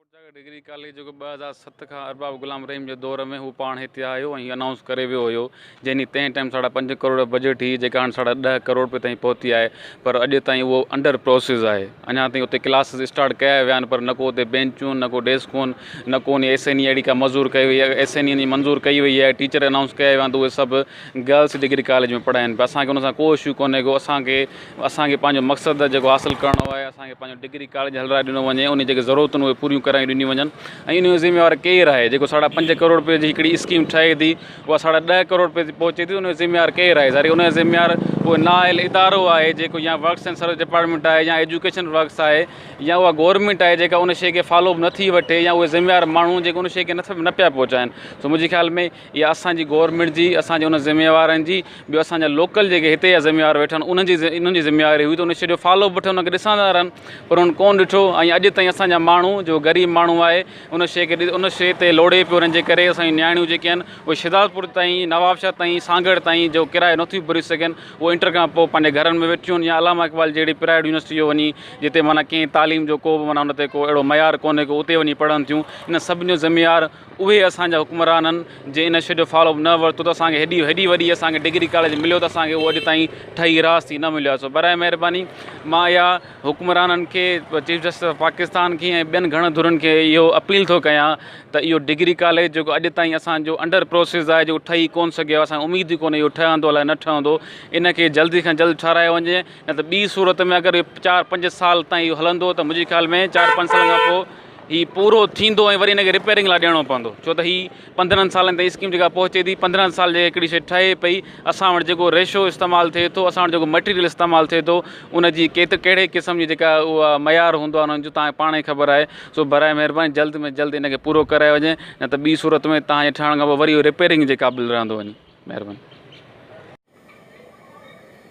Shahpur degree college जो 2007 का अरबाब गुलाम रहीम जो दौर में हू पाण हिते आयो ऐं अनाउंस करे वियो हुयो जंहिं तंहिं टाइम 5.5 करोड़ बजट ही जेका हाणे 10.5 करोड़ रुपए ताईं पहुती आहे पर अॼु ताईं उहो अंडर प्रोसेस आहे। अञा ताईं उते क्लासिस स्टार्ट कया विया आहिनि पर न को उते बेंचूं न को डेस्कूं न को एस एन ई अहिड़ी का मंज़ूर कई वई आहे। एस एन ई मंज़ूर कई वई आहे, टीचर अनाउंस कया विया आहिनि त उहे सभु गर्ल्स डिग्री कॉलेज में पढ़ाइनि पिया। असांखे उन सां को इशू कोन्हे को, असांखे पंहिंजो मक़सदु जेको हासिलु करिणो आहे, असांखे पंहिंजो डिग्री कॉलेज हलाए ॾिनो वञे, उन जेके ज़रूरतूं उहे पूरियूं करायूं ॾिनियूं वञनि ऐं इन जो ज़िम्मेवार केरु आहे। जेको 5.5 करोड़ रुपए जी हिकिड़ी स्कीम ठहे थी उहा 10.5 करोड़ रुपए ते पहुचे थी, उन जो ज़िम्मेवार केरु आहे? ज़ारी उन जो ज़िम्मेवार उहो नाइल इदारो आहे जेको या वर्क्स एंड सर्विस डिपार्टमेंट आहे या एजुकेशन वर्क्स आहे या उहा गवर्नमेंट आहे जेका उन शइ खे फॉलो नथी वठे या उहे ज़िम्मेवार माण्हू जेके उन शइ खे न पिया पहुचाइनि। सो मुंहिंजे ख़्याल में इहा असांजी गवर्नमेंट जी, असांजे उन ज़िम्मेवारनि जी, ॿियो असांजा लोकल जेके हिते जा ज़िम्मेवार वेठा आहिनि उन्हनि जी ज़िम्मेवारी हुई त उन शइ जो फॉलो वठे, उनखे ॾिसंदा रहनि, पर उन्हनि कोन ॾिठो। ऐं अॼु ताईं असांजा माण्हू जो ग़रीब माण्हू आहे उन शइ खे उन शइ ते लोड़े पियो, उन्हनि जे करे असांजी नियाणियूं जेके आहिनि उहे शिदातपुर ताईं, नवाबशाह ताईं, सांगड़ ताईं जो किरायो नथियूं भरी सघनि, उहो इंटर खां पोइ पंहिंजे घरनि में वेठियूं आहिनि या अलामा इक़बाल जहिड़ी प्राइवेट यूनिवर्सिटी वञी जिते माना कंहिं तालीम जो को माना उन ते को अहिड़ो मयार कोन्हे को, उते वञी पढ़नि थियूं। इन सभिनी जो ज़िम्मेवार उहे असांजा हुक्मराननि जे इन शइ जो फॉलो न वरितो त असांखे हेॾी वॾी असांखे डिग्री कॉलेज मिलियो त असांखे उहो अॼु ताईं ठही रास थी न मिलियो आहे। सो बराए महिरबानी मां इहा हुक्मराननि खे, चीफ जस्टिस ऑफ पाकिस्तान खे ऐं ॿियनि घणनि धुरनि खे इहो अपील थो कयां त इहो डिग्री कॉलेज जेको अॼु ताईं असांजो अंडर प्रोसेस आहे, जेको ठही कोन सघियो आहे, असांखे उमेद ई कोन्हे इहो ठहंदो अलाए न ठहंदो, इन खे जल्दी खां जल्द ठारायो वञे। न त ॿी सूरत में अगरि 4-5 साल ताईं इहो हलंदो त मुंहिंजे ख़्याल में 4-5 सालनि खां पोइ हीउ पूरो थींदो ऐं वरी हिनखे रिपेयरिंग लाइ ॾियणो पवंदो, छो त हीउ 15 सालनि ताईं स्कीम जेका पहुचे थी, 15 साल जे हिकिड़ी शइ ठहे पई, असां वटि जेको रेशो इस्तेमालु थिए थो, असां वटि जेको मटीरियल इस्तेमालु थिए थो, उनजी कहिड़े क़िस्म जी जेका उहा मयार हूंदो आहे उन्हनि जो तव्हांखे पाण ई ख़बर आहे। सो बराए महिरबानी जल्द में जल्द इनखे पूरो कराए वञे, न त ॿी सूरत में तव्हांजे ठहण खां पोइ वरी रिपेयरिंग जे क़ाबिल रहंदो वञे। महिरबानी।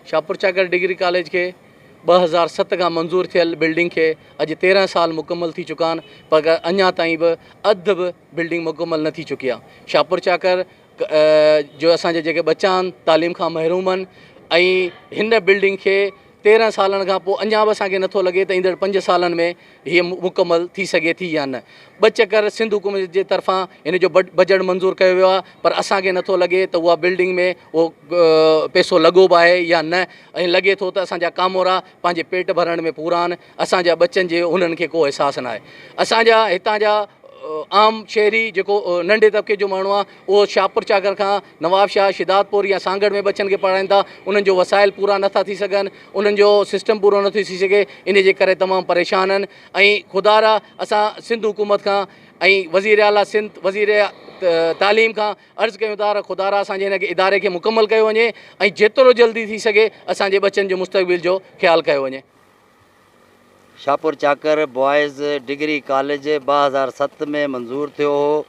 शाहपुर चाकर डिग्री कॉलेज के 2007 का मंज़ूर थियल बिल्डिंग के अज 13 साल मुकम्मल थी चुका आहिनि, पर अञा ताईं भी अध भी बिल्डिंग मुकम्मल न थी चुकी आहे। शाहपुर चाकर जो असांजे जेके बच्चा आहिनि तालीम खां महरूम आहिनि ऐं हिन बिल्डिंग के 13 सालनि खां पोइ अञा बि असांखे नथो लॻे त ईंदड़ 5 सालनि में हीअ मुकम्मल थी सघे थी या न। 2 चकर सिंध हुकूमत जे तरफ़ां हिन जो बजट मंज़ूर कयो वियो आहे, पर असांखे नथो लॻे त उहा बिल्डिंग में उहो पैसो लॻो बि आहे या न, ऐं लॻे थो त असांजा कामोरा पंहिंजे पेट भरण में पूरा आहिनि, असांजा बच्चनि जे हुननि खे को अहसासु न आहे। असांजा हितां जा आम शहरी जेको नंढे तबके जो माण्हू आहे उहो शाहपुर चाकर खां नवाबशाह, शिदातपुर या सांगड़ में बच्चनि खे पढ़ाइनि था, उन्हनि जो वसाइल पूरा नथा थी सघनि, उन्हनि जो सिस्टम पूरो नथो थी सघे, इन जे करे तमामु परेशान आहिनि। ऐं ख़ुदारा असां सिंध हुकूमत खां ऐं वज़ीर आला सिंध, वज़ीर तालीम खां अर्ज़ु कयूं था ख़ुदारा असांजे हिन इदारे खे मुकम्मल कयो वञे ऐं जेतिरो जल्दी थी सघे असांजे बच्चनि जो मुस्तक़बिल जो ख़्यालु कयो वञे। शाहपुर चाकर बॉयज़ डिग्री कॉलेज 2007 में मंज़ूर थियो हो,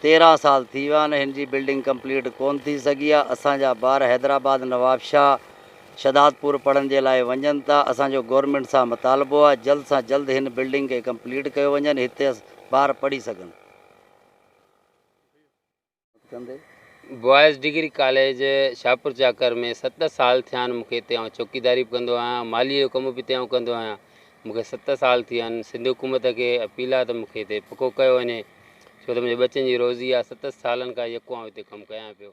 13 साल थी विया आहिनि, हिन जी बिल्डिंग कंप्लीट कोन थी सघी आहे। असांजा ॿार हैदराबाद, नवाबशाह, शदातपुर पढ़ण जे लाइ वञनि था। असांजो गवर्नमेंट सां मुतालबो आहे जल्द सां जल्द हिन बिल्डिंग खे कंप्लीट कयो वञनि, हिते ॿार पढ़ी सघनि। बॉयज़ डिग्री कॉलेज शाहपुर चाकर में 7 साल थिया आहिनि मूंखे हिते, ऐं चौकीदारी बि कंदो आहियां, मालीअ जो कम बि हिते कंदो आहियां। मूंखे 7 साल थी विया आहिनि। सिंध हुकूमत खे अपील आहे त मूंखे हिते पको कयो वञे, छो त मुंहिंजे बच्चनि जी रोज़ी आहे। 7 सालनि खां यको हिते कमु कयां पियो।